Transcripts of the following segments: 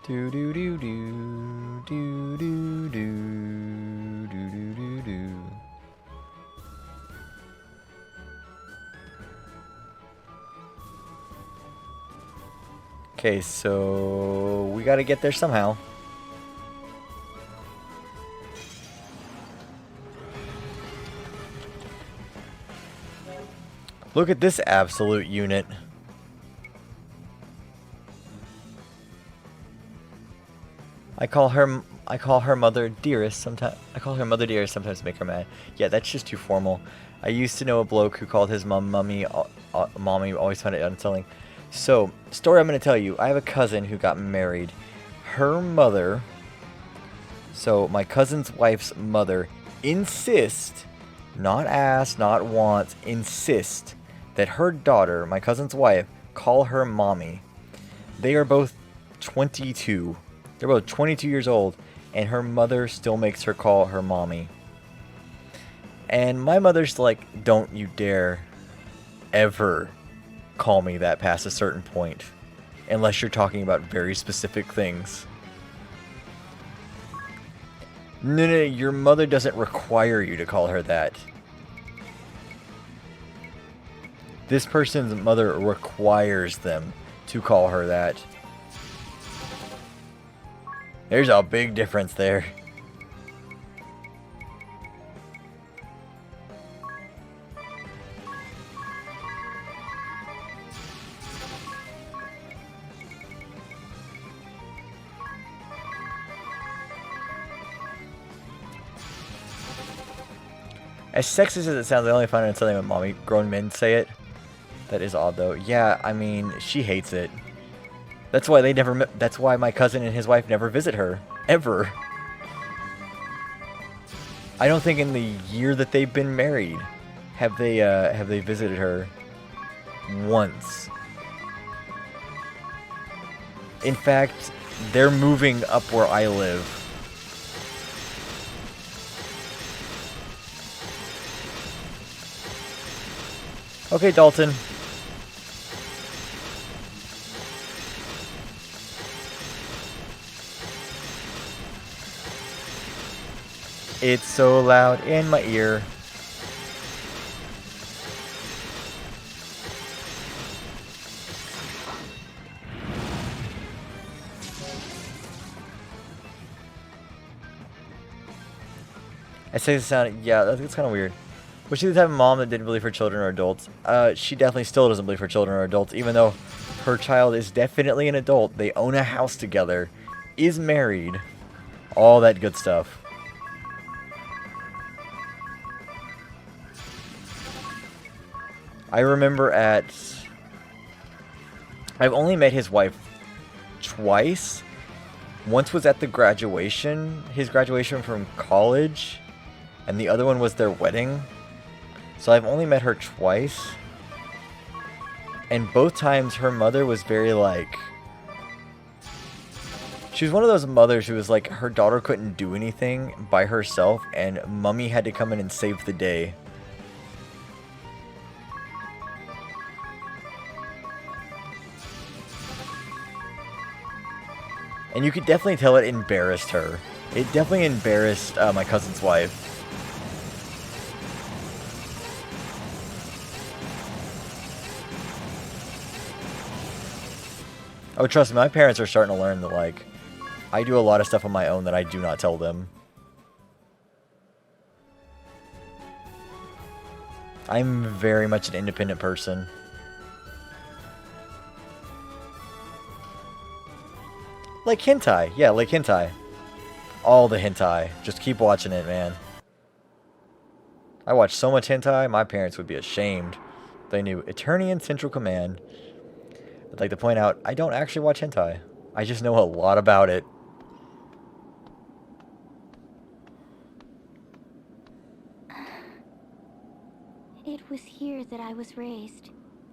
Do do do do do do do do do do do. Okay, so we gotta get there somehow. Look at this absolute unit. I call her mother dearest sometimes. I call her mother dearest sometimes to make her mad. Yeah, that's just too formal. I used to know a bloke who called his mom mommy. Mommy always found it unsettling. So, story I'm going to tell you. I have a cousin who got married. Her mother, so my cousin's wife's mother, insist, not ask, not want, insist that her daughter, my cousin's wife, call her mommy. They are both 22. They're both 22 years old, and her mother still makes her call her mommy. And my mother's like, don't you dare ever call me that past a certain point, unless you're talking about very specific things. No, your mother doesn't require you to call her that. This person's mother requires them to call her that. There's a big difference there. As sexist as it sounds, I only find it something when grown men say it. That is odd, though. Yeah, I mean, she hates it. That's why that's why my cousin and his wife never visit her. Ever. I don't think in the year that they've been married have they visited her once. In fact, they're moving up where I live. Okay, Dalton. It's so loud in my ear. I say the sound, yeah, that's kind of weird. Was she the type of mom that didn't believe her children are adults? She definitely still doesn't believe her children are adults, even though her child is definitely an adult. They own a house together, is married, all that good stuff. I remember I've only met his wife twice. Once was at the graduation, his graduation from college, and the other one was their wedding. So I've only met her twice. And both times her mother was very like... She was one of those mothers who was like, her daughter couldn't do anything by herself, and mommy had to come in and save the day. And you could definitely tell it embarrassed her. It definitely embarrassed my cousin's wife. Oh, trust me, my parents are starting to learn that, like, I do a lot of stuff on my own that I do not tell them. I'm very much an independent person. Like hentai. Yeah, like hentai. All the hentai. Just keep watching it, man. I watch so much hentai, my parents would be ashamed. They knew Eternian Central Command. I'd like to point out, I don't actually watch hentai. I just know a lot about it. It was here that I was raised.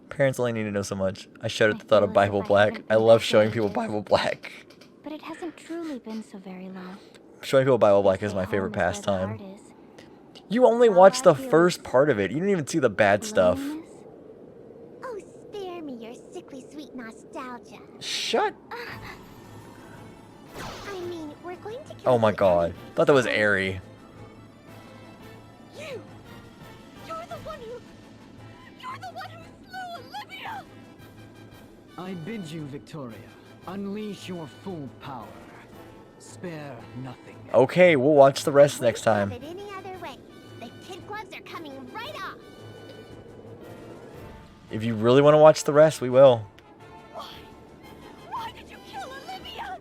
Parents only need to know so much. I shudder at the thought of Bible Black. I love showing people Bible Black. But it hasn't truly been so very long. Showing people Bible Black is my favorite pastime. You only watch the first part of it. You didn't even see the bad stuff. Oh, spare me your sickly sweet nostalgia. Shut. I mean, we're going to kill Oh my you god. anyway, Thought that was so- Aerie. You! You're the one who slew Olivia! I bid you, Victoria, unleash your full power. Spare nothing. Okay, we'll watch the rest next Wouldn't time. have it any other way. The kid gloves are coming right off. If you really want to watch the rest, we will. Why did you kill Olivia?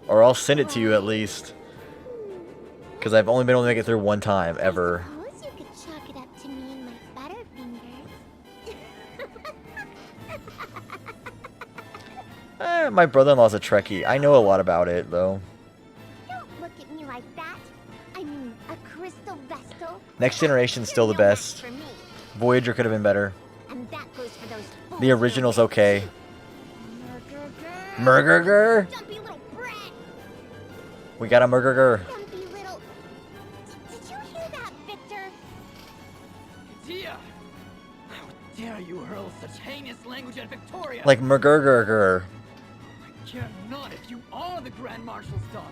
Or I'll send it to you at least. Because I've only been able to make it through one time, ever. I suppose you could chalk it up to me and my butterfingers. My brother-in-law's a Trekkie. I know a lot about it, though. Don't look at me like that. I mean, a crystal vestal. Next Generation's still the No match best. for me. Voyager could have been better. And that goes for those The original's okay. Murger. Murgerger? Dumpy little brat. We got a Murgerger. Dumpy little. Did you hear that, Victor? Katia! How dare you hurl such heinous language at Victoria? Like Murgerger. I care not if you are the Grand Marshal's daughter.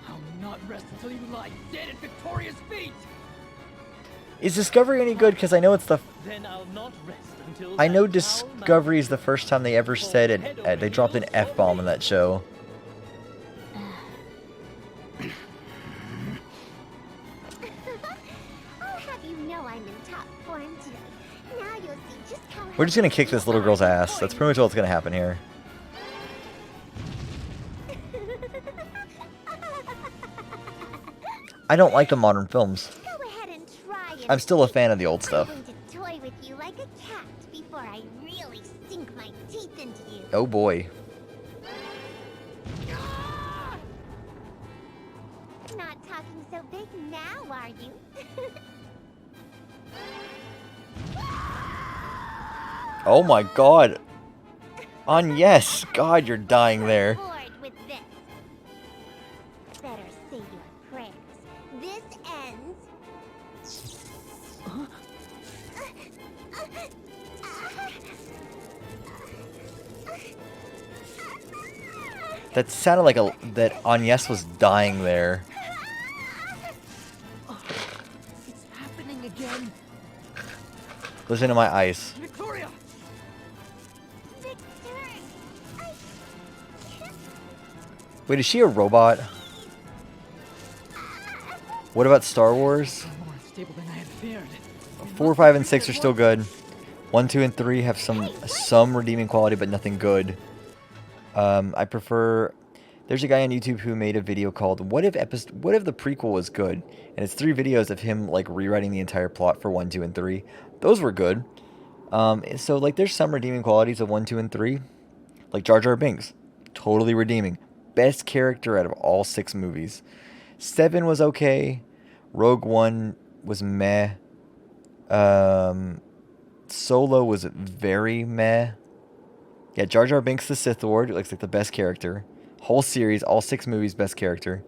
I'll not rest until you lie dead at Victoria's feet. Is Discovery any good? Because I know it's the... Then I'll not rest until I know that Discovery is the first time they ever said it. They dropped an F-bomb in that show. I'll have you know I'm in top form today. Now you'll see just how. We're just gonna kick this little girl's ass. That's pretty much what's gonna happen here. I don't like the modern films. Go ahead and try it. I'm still a fan of the old stuff. I'm going to toy with you like a cat before I really sink my teeth into you. Oh boy. Not talking so big now, are you? Oh my god. Yes. God, you're dying there. Bored with this. Better say your prayers. This ends. That sounded like that Agnes was dying there. It's happening again. Listen to my ice. Victoria! Victor, Wait, is she a robot? What about Star Wars? More stable than I had feared. 4, 5, and 6 are still good. 1, 2, and 3 have some redeeming quality, but nothing good. I prefer. There's a guy on YouTube who made a video called "What if the prequel was good?" and it's 3 videos of him like rewriting the entire plot for 1, 2, and 3. Those were good. So like, there's some redeeming qualities of 1, 2, and 3, like Jar Jar Binks, totally redeeming. Best character out of all 6 movies. 7 was okay. Rogue One was meh. Solo was very meh. Yeah, Jar Jar Binks the Sith Lord looks like the best character. Whole series, all 6 movies, best character.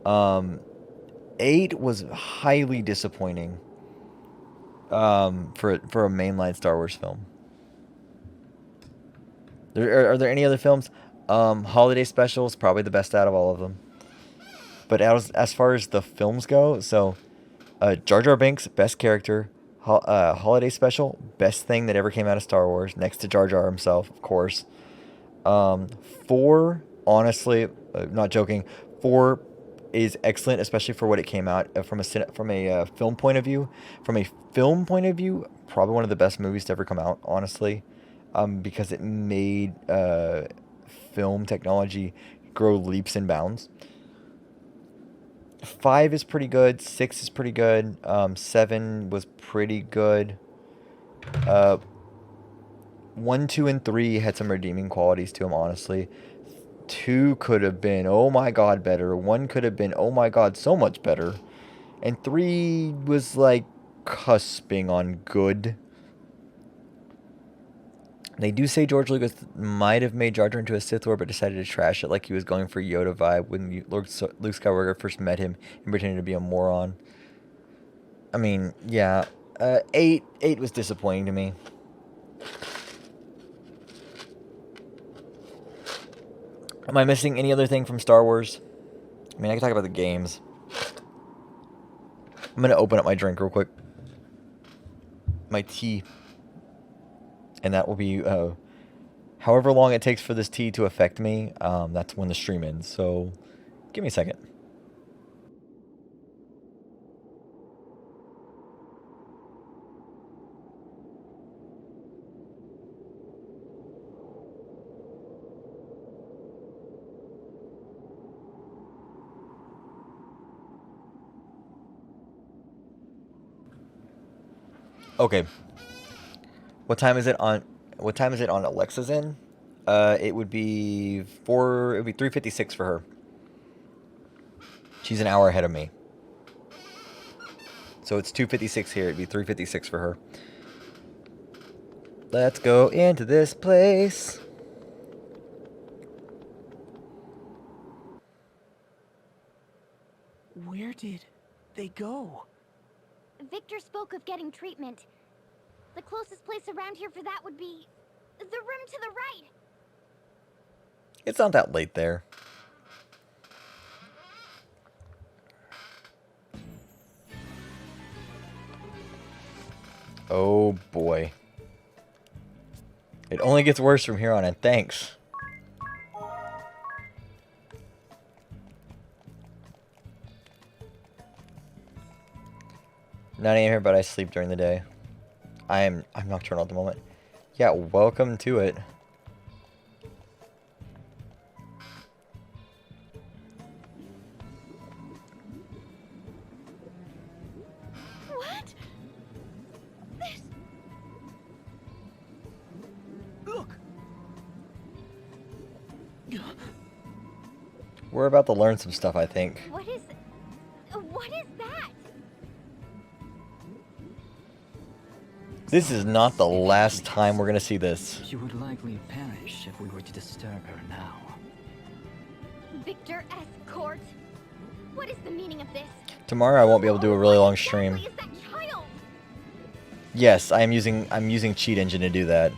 8 was highly disappointing. For a mainline Star Wars film. Are there any other films? Holiday Special is probably the best out of all of them. But as far as the films go, so Jar Jar Binks, best character. Holiday Special, best thing that ever came out of Star Wars, next to Jar Jar himself, of course. 4, honestly, not joking, 4 is excellent, especially for what it came out from a film point of view. From a film point of view, probably one of the best movies to ever come out, honestly, because it made film technology grow leaps and bounds. 5 is pretty good. 6 is pretty good. 7 was pretty good. 1, 2, and 3 had some redeeming qualities to them, honestly. 2 could have been, oh my god, better. 1 could have been, oh my god, so much better. And 3 was like cusping on good. They do say George Lucas might have made Jar Jar into a Sith Lord, but decided to trash it like he was going for Yoda vibe when Luke Skywalker first met him and pretended to be a moron. I mean, yeah. 8 was disappointing to me. Am I missing any other thing from Star Wars? I mean, I can talk about the games. I'm gonna open up my drink real quick. My tea. And that will be, however long it takes for this tea to affect me, that's when the stream ends. So, give me a second. Okay. What time is it on Alexa's end? It would be 3:56 for her. She's an hour ahead of me. So it's 2:56 here, it'd be 3:56 for her. Let's go into this place. Where did they go? Victor spoke of getting treatment. The closest place around here for that would be the room to the right. It's not that late there. Oh boy. It only gets worse from here on in. Thanks. Not even here, but I sleep during the day. I'm nocturnal at the moment. Yeah, welcome to it. What? This... Look! We're about to learn some stuff, I think. What is that? This is not the last time we're gonna see this. She would likely perish if we were to disturb her now. Victor S. Court? What is the meaning of this? Tomorrow I won't be able to do a really long stream. What exactly is that child? Yes, I'm using Cheat Engine to do that.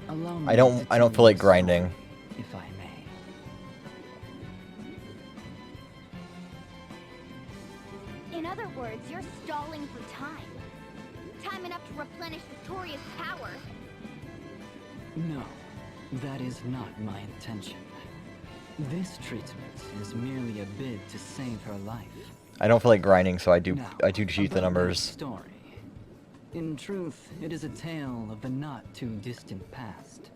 I don't feel like grinding. If I may. In other words, you're stalling for time. Time enough to replenish Victoria's power. No, that is not my intention. This treatment is merely a bid to save her life. I don't feel like grinding, so I do Now, cheat the about numbers. that story. In truth, it is a tale of the not too distant past.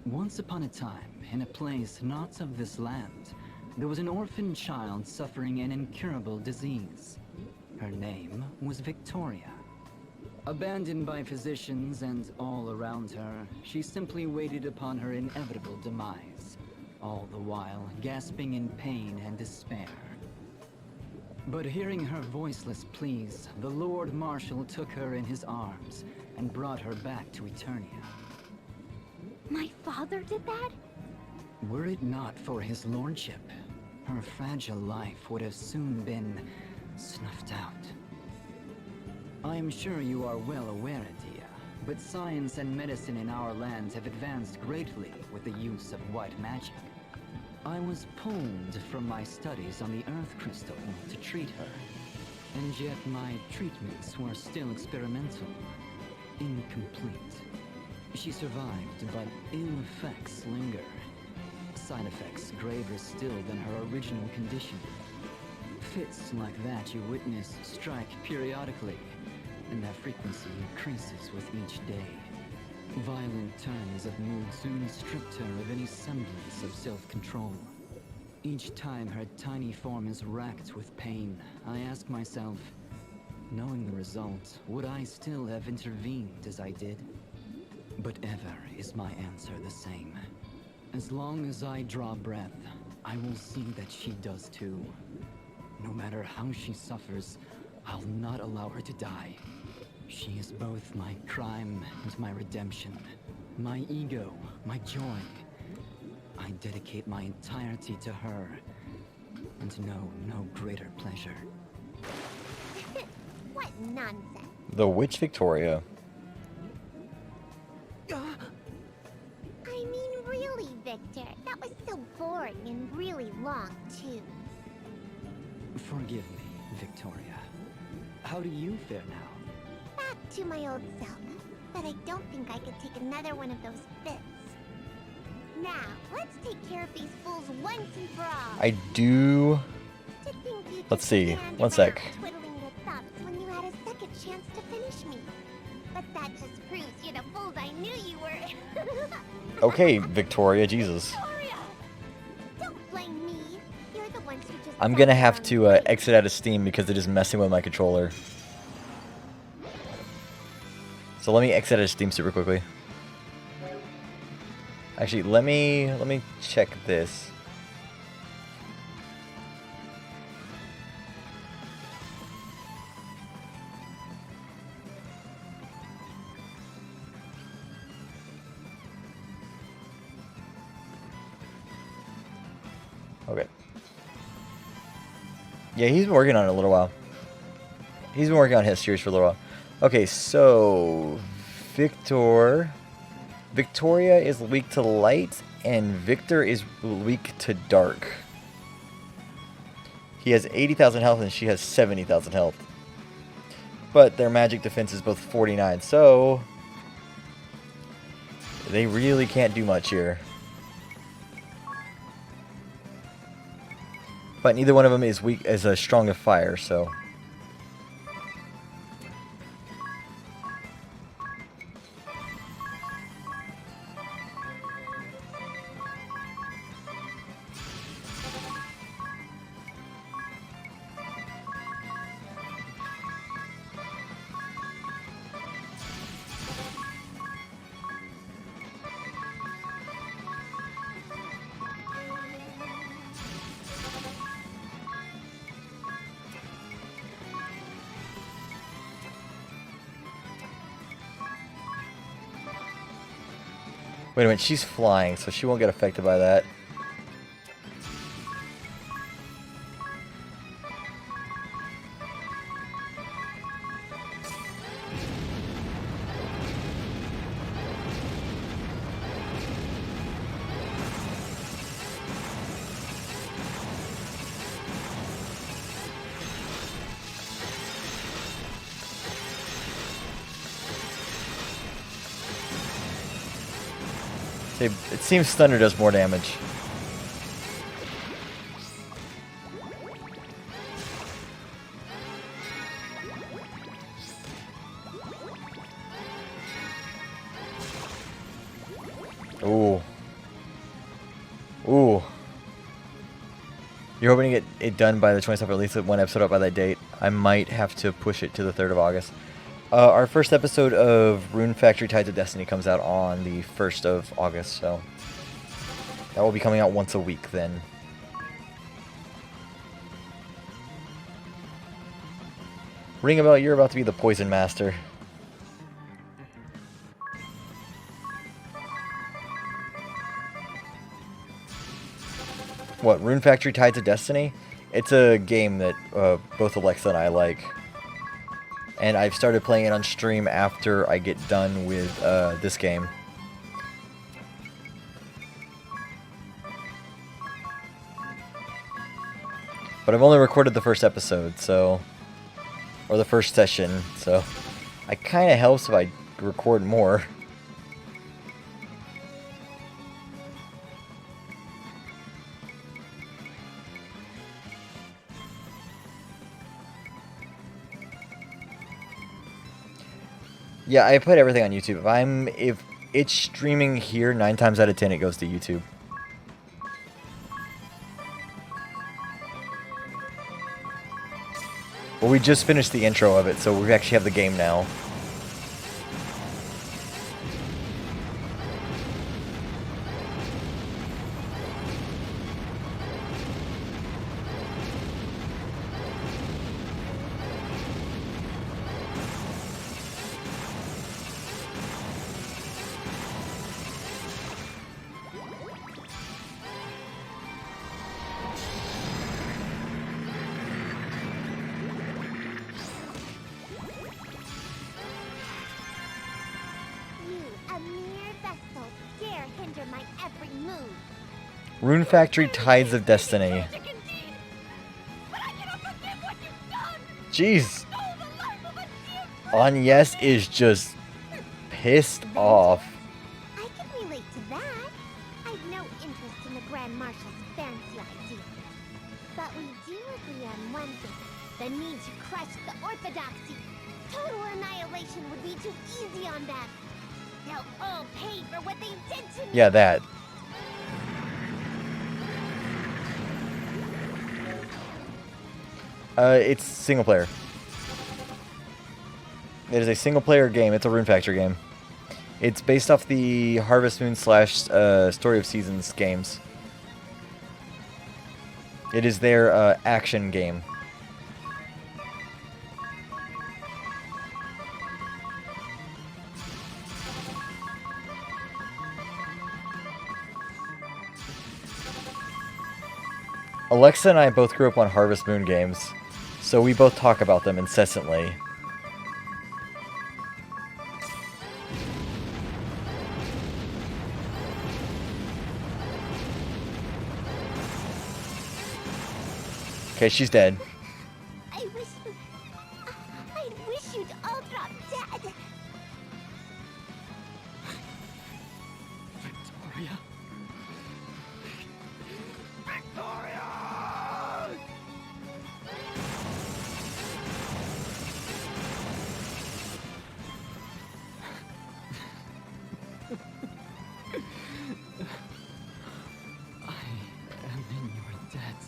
Once upon a time, in a place not of this land, there was an orphan child suffering an incurable disease. Her name was Victoria. Abandoned by physicians and all around her, she simply waited upon her inevitable demise, all the while gasping in pain and despair. But hearing her voiceless pleas, the Lord Marshal took her in his arms and brought her back to Eternia. My father did that? Were it not for his lordship, her fragile life would have soon been snuffed out. I am sure you are well aware, Adia, but science and medicine in our lands have advanced greatly with the use of white magic. I was pulled from my studies on the Earth Crystal to treat her, and yet my treatments were still experimental, incomplete. She survived, but ill effects linger. Side effects graver still than her original condition. Fits like that you witness strike periodically, and their frequency increases with each day. Violent turns of mood soon stripped her of any semblance of self-control. Each time her tiny form is racked with pain, I ask myself, knowing the result, would I still have intervened as I did? But ever is my answer the same. As long as I draw breath, I will see that she does too. No matter how she suffers, I'll not allow her to die. She is both my crime and my redemption, my ego, my joy. I dedicate my entirety to her, and know no greater pleasure. What nonsense. The Witch Victoria. I mean, really, Victor. That was so boring and really long, too. Forgive me, Victoria. How do you fare now? Back to my old self. But I don't think I could take another one of those fits. Now, let's take care of these fools once and for all. I do. To think you'd Let's just see. stand One sec. around twiddling your thumbs when you had a second chance to finish me. But that just proves you're the fools I knew you were. Okay, Victoria, Jesus. Victoria! Don't blame me. You're the ones who just I'm got gonna the have wrong to way. exit out of Steam because it is messing with my controller. So let me exit out of Steam super quickly. Actually, let me check this. Okay. Yeah, he's been working on it a little while. He's been working on his series for a little while. Okay, so Victoria is weak to light, and Victor is weak to dark. He has 80,000 health, and she has 70,000 health. But their magic defense is both 49, so they really can't do much here. But neither one of them is weak as strong as fire, so. Wait a minute, she's flying, so she won't get affected by that. It seems Thunder does more damage. Ooh. Ooh. You're hoping to get it done by the 27th, or at least one episode up by that date. I might have to push it to the 3rd of August. Our first episode of Rune Factory Tides of Destiny comes out on the 1st of August, so that will be coming out once a week then. Ring a bell, you're about to be the Poison Master. What, Rune Factory Tides of Destiny? It's a game that both Alexa and I like. And I've started playing it on stream after I get done with this game. But I've only recorded the first episode, so... Or the first session, so... It kinda helps if I record more. Yeah, I put everything on YouTube. If it's streaming here, 9 times out of 10 it goes to YouTube. Well, we just finished the intro of it, so we actually have the game now. move. Rune Factory Tides of Destiny. Tragic indeed. But I cannot forgive what you've done. Jeez. Stole the life of a dear friend. Agnes is just pissed off. I can relate to that. I've no interest in the Grand Marshal's fancy idea. But we do agree on one thing. The need to crush the orthodoxy. Total annihilation would be too easy on them. They'll all pay for what they did to me. Yeah, that. It's single player. It is a single player game. It's a Rune Factory game. It's based off the Harvest Moon / Story of Seasons games. It is their action game. Alexa and I both grew up on Harvest Moon games, so we both talk about them incessantly. Okay, she's dead. I wish you'd all drop dead. Victoria. I am in your debt.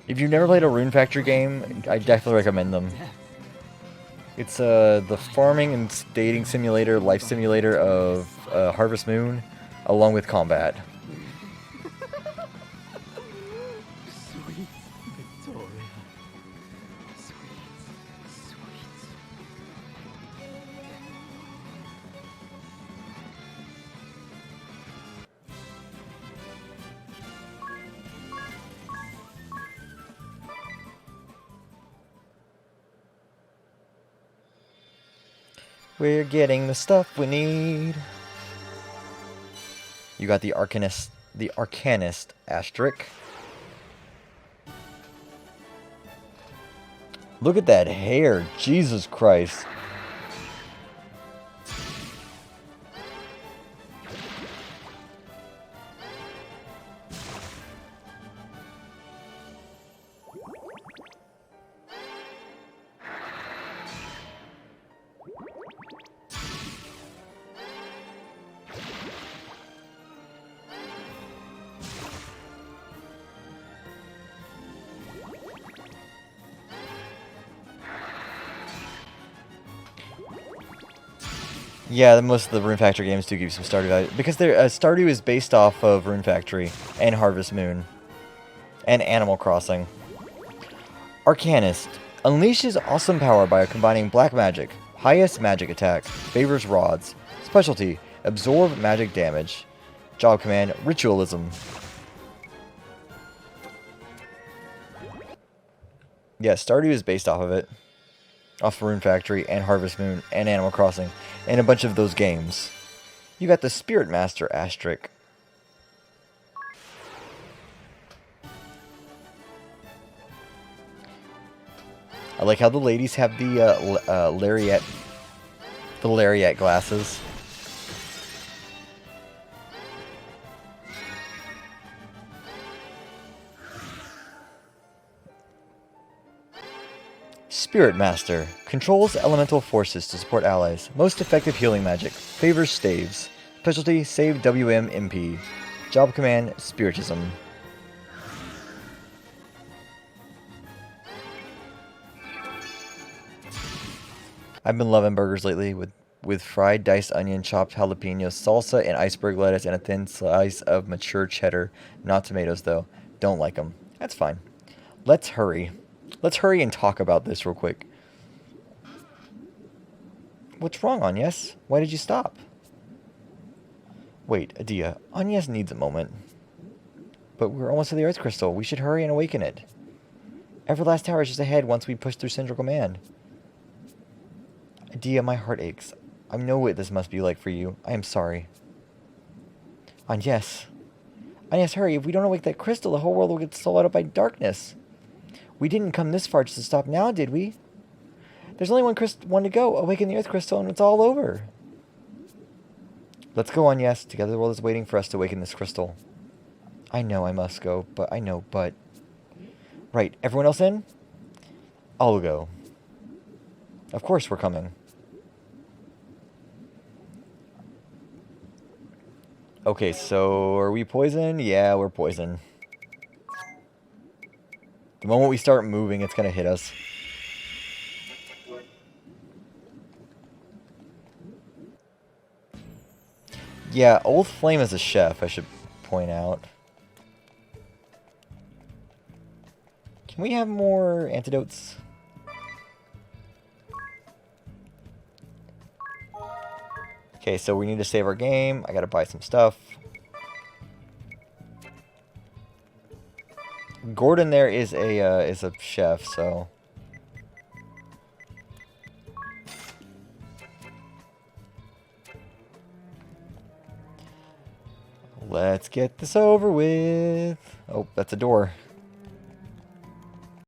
If you've never played a Rune Factory game, I definitely recommend them. Death. It's the farming and dating simulator, life simulator of Harvest Moon, along with combat. Sweet Victoria. Sweet, sweet. We're getting the stuff we need. You got the Arcanist Asterisk. Look at that hair, Jesus Christ. Yeah, most of the Rune Factory games do give you some Stardew value. Because Stardew is based off of Rune Factory and Harvest Moon. And Animal Crossing. Arcanist. Unleashes awesome power by combining black magic, highest magic attack, favors rods, specialty, absorb magic damage, job command, ritualism. Yeah, Stardew is based off of it. Off Rune Factory and Harvest Moon and Animal Crossing and a bunch of those games. You got the Spirit Master Asterisk. I like how the ladies have the lariat glasses. Spirit Master. Controls elemental forces to support allies. Most effective healing magic. Favors staves. Specialty, save WM MP. Job command, Spiritism. I've been loving burgers lately with fried diced onion, chopped jalapeno, salsa, and iceberg lettuce, and a thin slice of mature cheddar. Not tomatoes, though. Don't like them. That's fine. Let's hurry. Let's hurry and talk about this real quick. What's wrong, Agnes? Why did you stop? Wait, Adia. Agnes needs a moment. But we're almost to the Earth Crystal. We should hurry and awaken it. Everlast Tower is just ahead once we push through Central Command. Adia, my heart aches. I know what this must be like for you. I am sorry. Yes. Yes, hurry. If we don't awake that crystal, the whole world will get swallowed up by darkness. We didn't come this far just to stop now, did we? There's only one to go. Awaken the Earth Crystal and it's all over. Let's go on, yes. Together the world is waiting for us to awaken this crystal. I know I must go, but... Right, everyone else in? I'll go. Of course we're coming. Okay, so are we poisoned? Yeah, we're poisoned. The moment we start moving, it's gonna hit us. Yeah, Old Flame is a chef, I should point out. Can we have more antidotes? Okay, so we need to save our game. I gotta buy some stuff. Gordon there is a chef, so... Let's get this over with. Oh, that's a door.